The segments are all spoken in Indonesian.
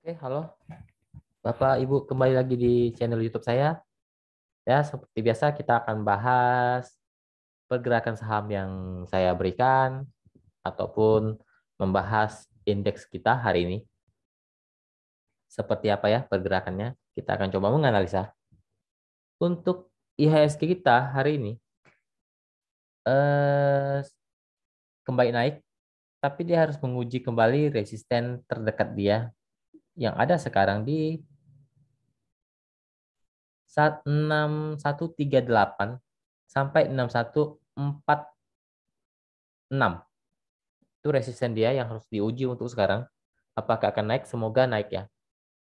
Oke, halo Bapak Ibu, kembali lagi di channel YouTube saya. Ya, seperti biasa kita akan bahas pergerakan saham yang saya berikan ataupun membahas indeks kita hari ini. Seperti apa ya pergerakannya? Kita akan coba menganalisa. Untuk IHSG kita hari ini eh kembali naik, tapi dia harus menguji kembali resisten terdekat dia yang ada sekarang di 6138 sampai 6146. Itu resisten dia yang harus diuji untuk sekarang. Apakah akan naik? Semoga naik ya.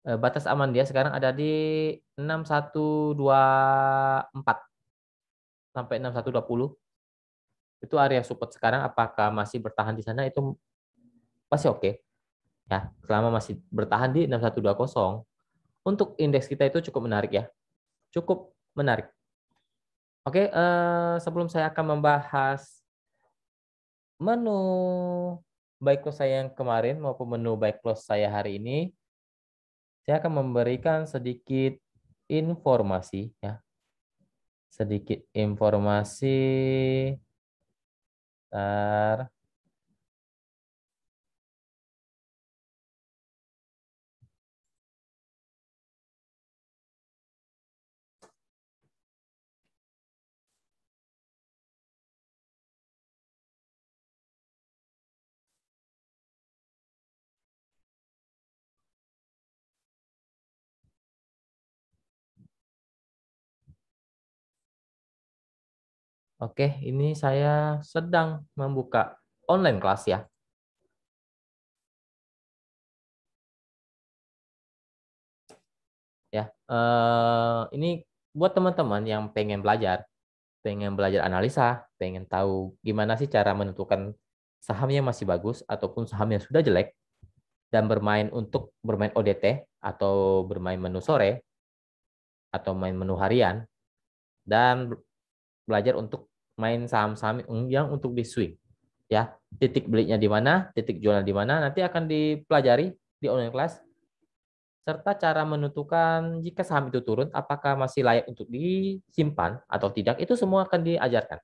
Batas aman dia sekarang ada di 6124 sampai 6120. Itu area support sekarang. Apakah masih bertahan di sana? Itu masih oke. Ya, selama masih bertahan di 6120. Untuk indeks kita itu cukup menarik ya. Cukup menarik. Oke, sebelum saya akan membahas menu buy close saya yang kemarin maupun menu buy close saya hari ini, saya akan memberikan sedikit informasi ya, sedikit informasi. Bentar. Oke, ini saya sedang membuka online kelas ya. Ya, ini buat teman-teman yang pengen belajar analisa, pengen tahu gimana sih cara menentukan saham yang masih bagus ataupun saham yang sudah jelek dan bermain ODT atau bermain menu sore atau main menu harian dan belajar untuk main saham-saham yang untuk di swing ya. Titik belinya di mana, titik jualnya di mana nanti akan dipelajari di online class, serta cara menentukan jika saham itu turun apakah masih layak untuk disimpan atau tidak, itu semua akan diajarkan.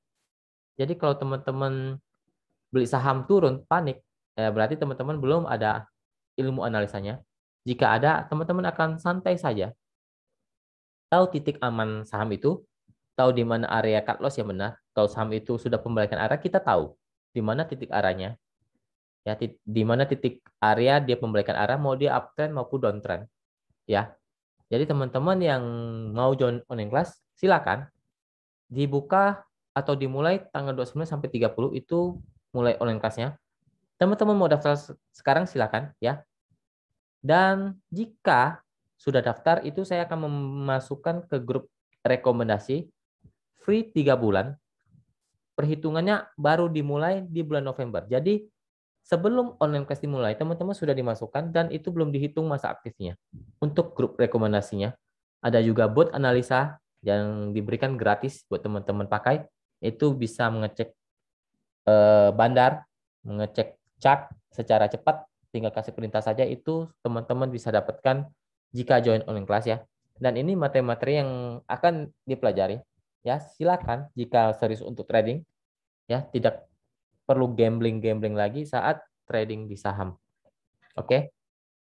Jadi kalau teman-teman beli saham turun panik, ya berarti teman-teman belum ada ilmu analisanya. Jika ada, teman-teman akan santai saja, tahu titik aman saham itu, tahu di mana area cut loss yang benar. Kalau saham itu sudah pembalikan arah, kita tahu di mana titik arahnya, ya di mana titik area dia pembalikan arah, mau dia uptrend maupun downtrend, ya. Jadi teman-teman yang mau join online class, silakan dibuka atau dimulai tanggal 29 sampai 30 itu mulai online classnya. Teman-teman mau daftar sekarang silakan ya. Dan jika sudah daftar itu saya akan memasukkan ke grup rekomendasi free 3 bulan. Perhitungannya baru dimulai di bulan November. Jadi sebelum online class dimulai, teman-teman sudah dimasukkan dan itu belum dihitung masa aktifnya. Untuk grup rekomendasinya, ada juga bot analisa yang diberikan gratis buat teman-teman pakai. Itu bisa mengecek bandar, mengecek chart secara cepat, tinggal kasih perintah saja, itu teman-teman bisa dapatkan jika join online class ya. Dan ini materi-materi yang akan dipelajari. Ya, silakan jika serius untuk trading, ya tidak perlu gambling-gambling lagi saat trading di saham. Oke,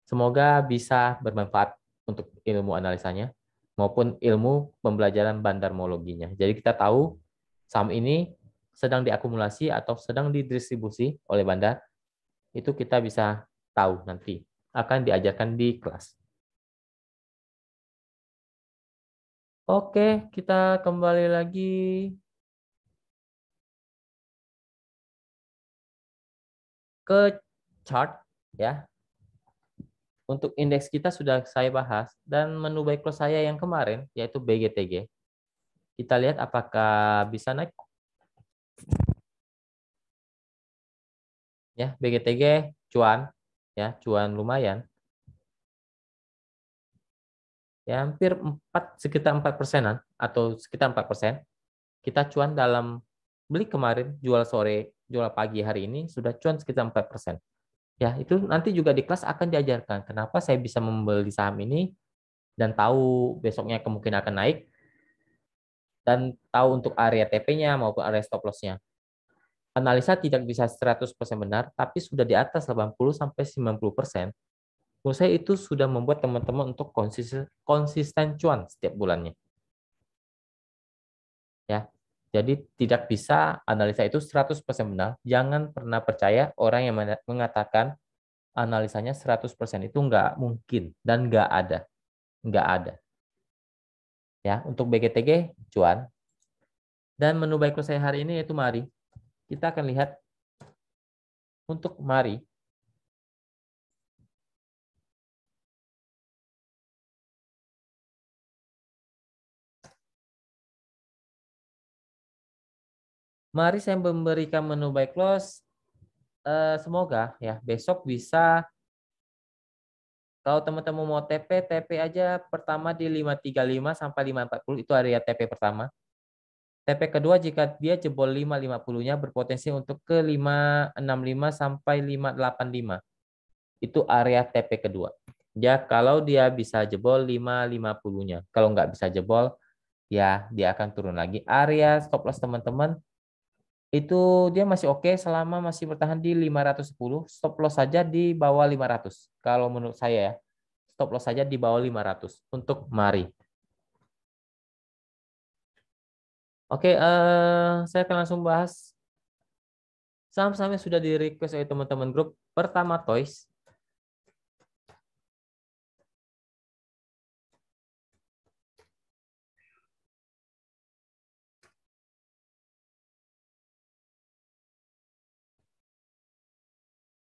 semoga bisa bermanfaat untuk ilmu analisanya maupun ilmu pembelajaran bandarmologinya. Jadi kita tahu saham ini sedang diakumulasi atau sedang didistribusi oleh bandar, itu kita bisa tahu nanti akan diajarkan di kelas. Oke, kita kembali lagi ke chart ya. Untuk indeks kita sudah saya bahas dan menu buy close saya yang kemarin yaitu BGTG. Kita lihat apakah bisa naik ya. BGTG cuan ya, cuan lumayan. Ya hampir 4, sekitar 4%-an atau sekitar 4%. Kita cuan dalam beli kemarin, jual sore, jual pagi hari ini sudah cuan sekitar 4%. Ya, itu nanti juga di kelas akan diajarkan kenapa saya bisa membeli saham ini dan tahu besoknya kemungkinan akan naik dan tahu untuk area TP-nya maupun area stop loss-nya. Analisa tidak bisa 100% benar, tapi sudah di atas 80 sampai 90%. Menurut saya itu sudah membuat teman-teman untuk konsisten cuan setiap bulannya. Ya. Jadi tidak bisa analisa itu 100% benar. Jangan pernah percaya orang yang mengatakan analisanya 100% itu nggak mungkin dan nggak ada. Nggak ada. Ya, untuk BGTG cuan. Dan menu baik saya hari ini yaitu mari. Kita akan lihat untuk mari. Mari saya memberikan menu buy close. Semoga ya besok bisa, kalau teman-teman mau TP aja pertama di 535 sampai 540 itu area TP pertama. TP kedua jika dia jebol 550-nya berpotensi untuk ke 565 sampai 585. Itu area TP kedua. Ya kalau dia bisa jebol 550-nya. Kalau nggak bisa jebol ya dia akan turun lagi. Area stop loss teman-teman itu dia masih oke selama masih bertahan di 510. Stop loss saja di bawah 500. Kalau menurut saya ya, stop loss saja di bawah 500 untuk mari. Oke, saya akan langsung bahas saham-saham yang sudah di request oleh teman-teman grup. Pertama Toys.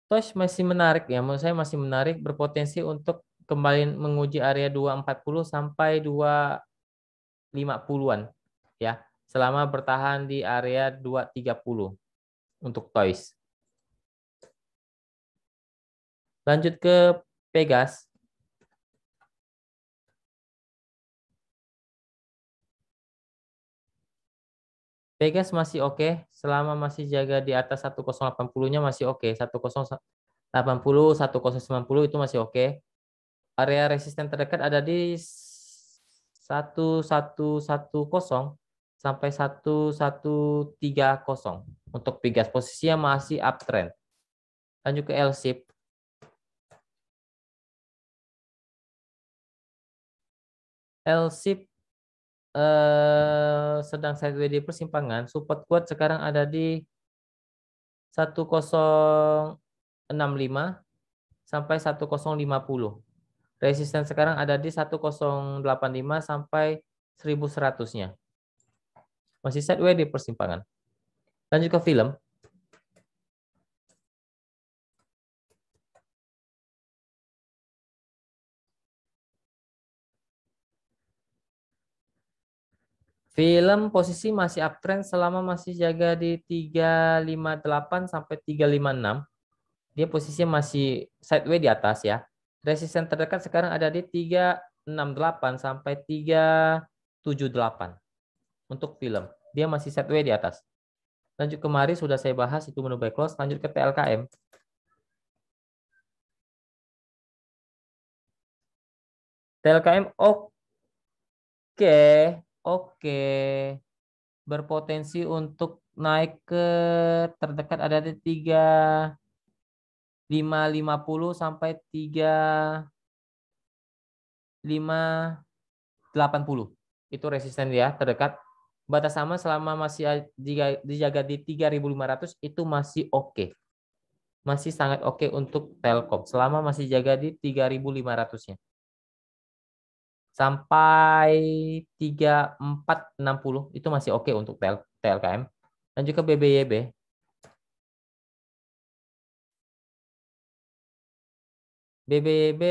Toys masih menarik ya, menurut saya masih menarik, berpotensi untuk kembali menguji area 240 sampai 250-an ya. Selama bertahan di area 230 untuk Toys. Lanjut ke Pegas. Pegas masih oke, selama masih jaga di atas 1080-nya masih oke. 1080, 1090 itu masih oke. Area resisten terdekat ada di 1110 sampai 1130. Untuk Pegas posisinya masih uptrend. Lanjut ke L-ship. L-ship sedang sideways di persimpangan. Support kuat sekarang ada di 1065 sampai 1050. Resisten sekarang ada di 1085 sampai 1100-nya. Masih sideways di persimpangan. Lanjut ke film. Film posisi masih uptrend selama masih jaga di 358 sampai 356. Dia posisinya masih sideways di atas ya. Resisten terdekat sekarang ada di 368 sampai 378 untuk film. Dia masih sideways di atas. Lanjut kemari sudah saya bahas itu menu buy close. Lanjut ke TLKM. TLKM oke, oke. Berpotensi untuk naik ke terdekat ada di 3550 sampai 3580. Itu resisten dia terdekat. Batas sama selama masih dijaga di 3500 itu masih oke. Masih sangat oke untuk Telkom selama masih jaga di 3500-nya. Sampai 3460 itu masih oke untuk TLKM. Dan juga BBYB. BBYB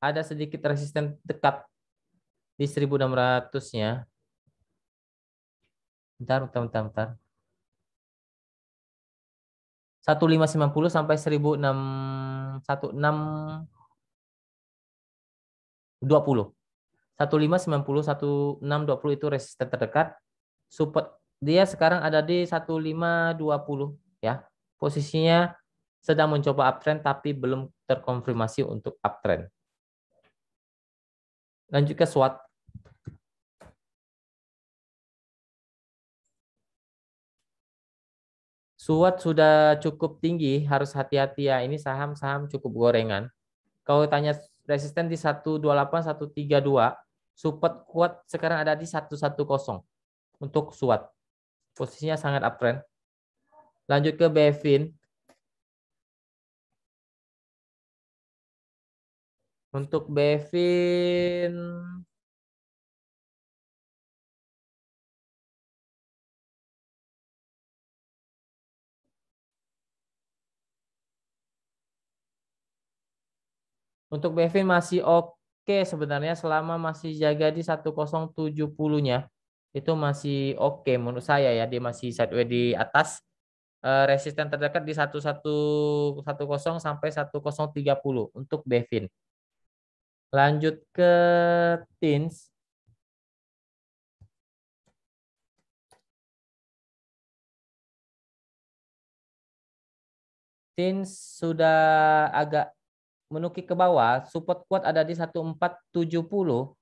ada sedikit resisten dekat di 1600-nya. Bentar. 1590 sampai 1620. 1590 1620 itu resisten terdekat. Support dia sekarang ada di 1520 ya. Posisinya sedang mencoba uptrend tapi belum terkonfirmasi untuk uptrend. Lanjut ke SWOT. SWOT sudah cukup tinggi, harus hati-hati ya. Ini saham-saham cukup gorengan. Kalau tanya resisten di 128, 132, support kuat sekarang ada di 110 untuk SWOT. Posisinya sangat uptrend. Lanjut ke Bevin. Untuk Bevin masih oke sebenarnya selama masih jaga di 1070-nya. Itu masih oke menurut saya ya, dia masih sideways di atas. Resisten terdekat di 1110 sampai 1030 untuk Bevin. Lanjut ke Tins. Tins sudah agak menukik ke bawah, support kuat ada di 1470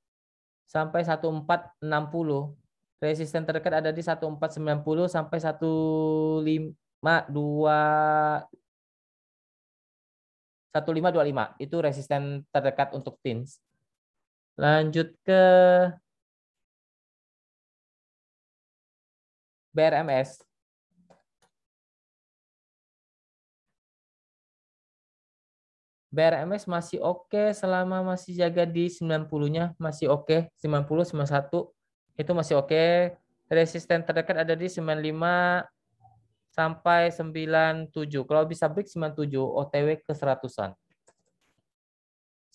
sampai 1460. Resisten terdekat ada di 1490 sampai 1525. Itu resisten terdekat untuk Tins. Lanjut ke BRMS. BRMS masih oke selama masih jaga di 90-nya, masih oke. 90, 91 itu masih oke. Resisten terdekat ada di 95 sampai 97. Kalau bisa break 97, OTW ke 100-an.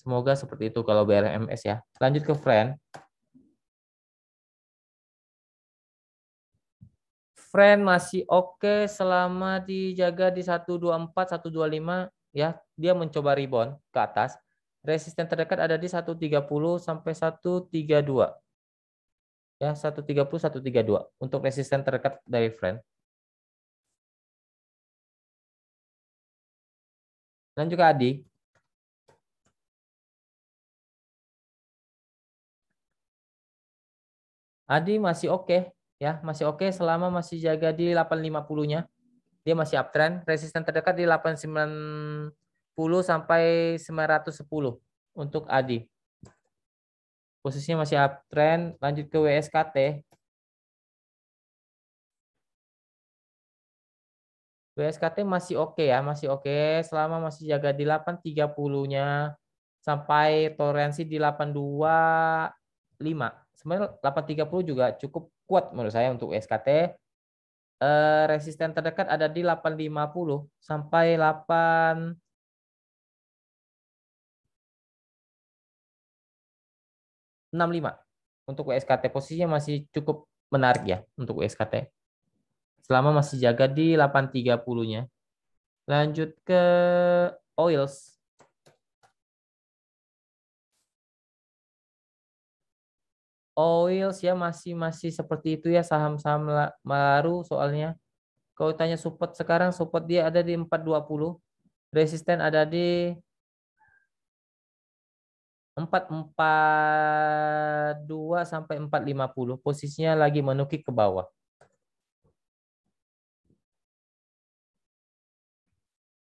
Semoga seperti itu kalau BRMS ya. Lanjut ke Friend. Friend masih oke selama dijaga di 124, 125 ya. Dia mencoba rebound ke atas. Resisten terdekat ada di 130 sampai 132. Ya, 130, 132 untuk resisten terdekat dari Friend. Lanjut ke Adi. Adi masih oke ya, masih oke selama masih jaga di 850-nya. Dia masih uptrend, resisten terdekat di 890 sampai 910 untuk Adi. Posisinya masih uptrend. Lanjut ke WSKT. WSKT masih oke ya, masih oke selama masih jaga di 830-nya sampai toleransi di 825. Sebenarnya 830 juga cukup kuat menurut saya untuk WSKT. Resisten terdekat ada di 850 sampai 865 untuk WSKT. Posisinya masih cukup menarik ya untuk WSKT. Selama masih jaga di 830-nya. Lanjut ke oils. Oils ya masih seperti itu ya, saham-saham baru soalnya. Kalau tanya support sekarang, support dia ada di 420. Resisten ada di 442 sampai 450. Posisinya lagi menukik ke bawah.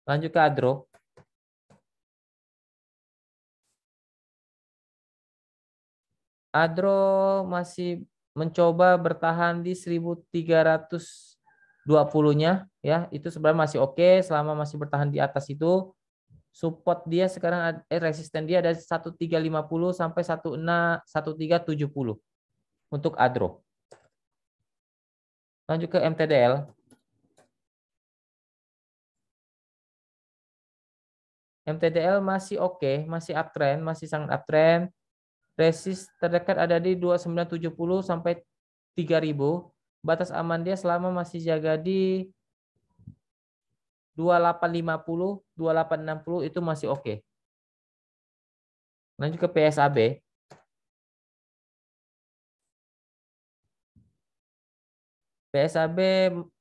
Lanjut ke Adro. Adro masih mencoba bertahan di 1320-nya ya. Itu sebenarnya masih oke selama masih bertahan di atas itu. Support dia sekarang resisten dia ada 1350 sampai 1370 untuk Adro. Lanjut ke MTDL. MTDL masih oke, masih uptrend, masih sangat uptrend. Resist terdekat ada di 2970 sampai 3000. Batas aman dia selama masih jaga di 2850, 2860 itu masih oke. Lanjut ke PSAB. PSAB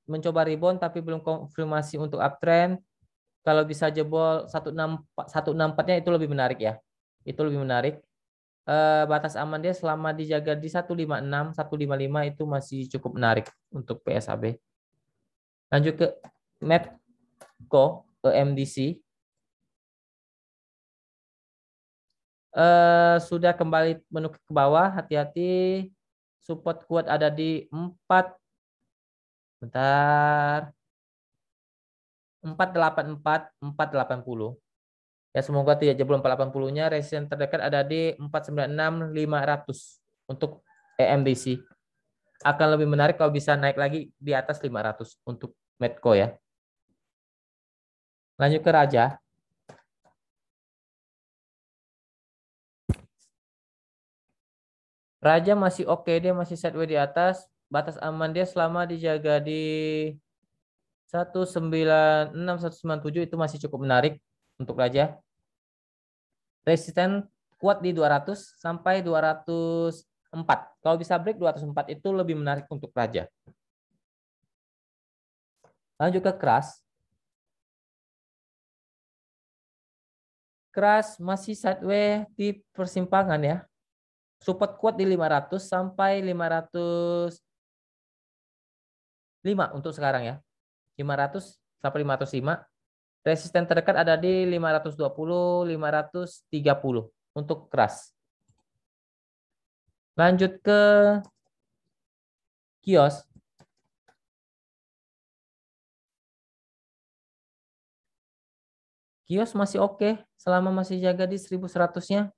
mencoba rebound tapi belum konfirmasi untuk uptrend. Kalau bisa jebol 164-nya itu lebih menarik ya. Itu lebih menarik. Batas aman dia selama dijaga di 156, 155 itu masih cukup menarik untuk PSAB. Lanjut ke Medco, MDC. Sudah kembali menukik ke bawah, hati-hati. Support kuat ada di 4. Bentar. 484, 480. Ya semoga tidak jebol 480-nya. Resistance terdekat ada di 496, 500 untuk EMDC. Akan lebih menarik kalau bisa naik lagi di atas 500 untuk Medco ya. Lanjut ke Raja. Raja masih oke, dia masih sideways di atas. Batas aman dia selama dijaga di 196, 197 itu masih cukup menarik untuk Raja. Resisten kuat di 200 sampai 204. Kalau bisa break 204 itu lebih menarik untuk Raja. Lanjut ke Keras. Keras masih sideways di persimpangan ya. Support kuat di 500 sampai 505 untuk sekarang ya. 500 sampai 505. Resisten terdekat ada di 520, 530 untuk Keras. Lanjut ke Kios. Kios masih oke selama masih jaga di 1100-nya.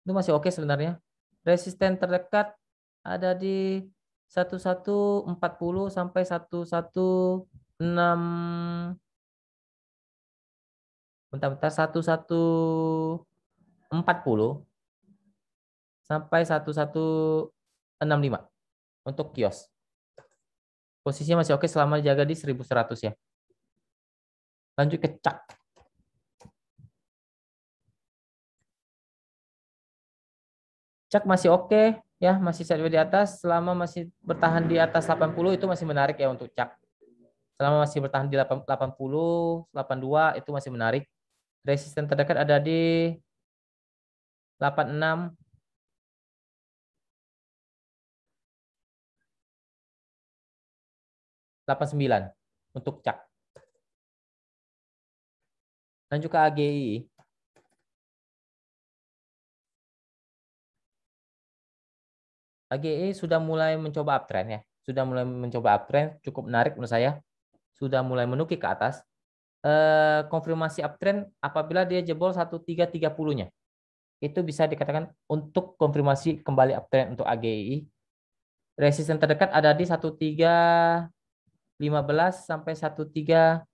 Itu masih oke sebenarnya. Resisten terdekat ada di 1140 sampai 116, bentar-bentar, 1140 sampai 1165 untuk Kios. Posisinya masih oke selama jaga di 1100 ya. Lanjut ke Cak. Cak masih oke ya, masih sideways di atas. Selama masih bertahan di atas 80 itu masih menarik ya untuk Cak. Selama masih bertahan di 80, 82 itu masih menarik. Resisten terdekat ada di 86, 89 untuk Cak. Lanjut ke AGI. AGI sudah mulai mencoba uptrend ya. Sudah mulai mencoba uptrend, cukup menarik menurut saya. Sudah mulai menukik ke atas. Konfirmasi uptrend apabila dia jebol 1330-nya. Itu bisa dikatakan untuk konfirmasi kembali uptrend untuk AGI. Resisten terdekat ada di 1315 sampai 1330.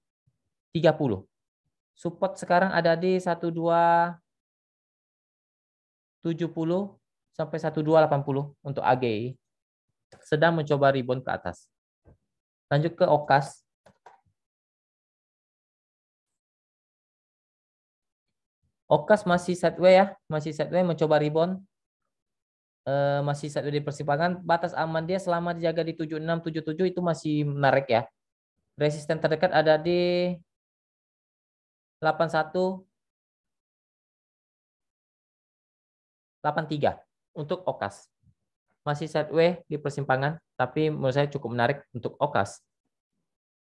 Support sekarang ada di 1270 sampai 1280 untuk AGI. Sedang mencoba rebound ke atas. Lanjut ke OKAS. OKAS masih sideways ya, masih sideways mencoba rebound. Masih sideways di persimpangan. Batas aman dia selama dijaga di 76, 77 itu masih menarik ya. Resisten terdekat ada di 81, 83 untuk OKAS. Masih sideways di persimpangan, tapi menurut saya cukup menarik untuk OKAS.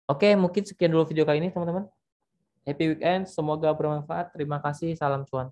Oke, mungkin sekian dulu video kali ini teman-teman. Happy weekend, semoga bermanfaat. Terima kasih, salam cuan.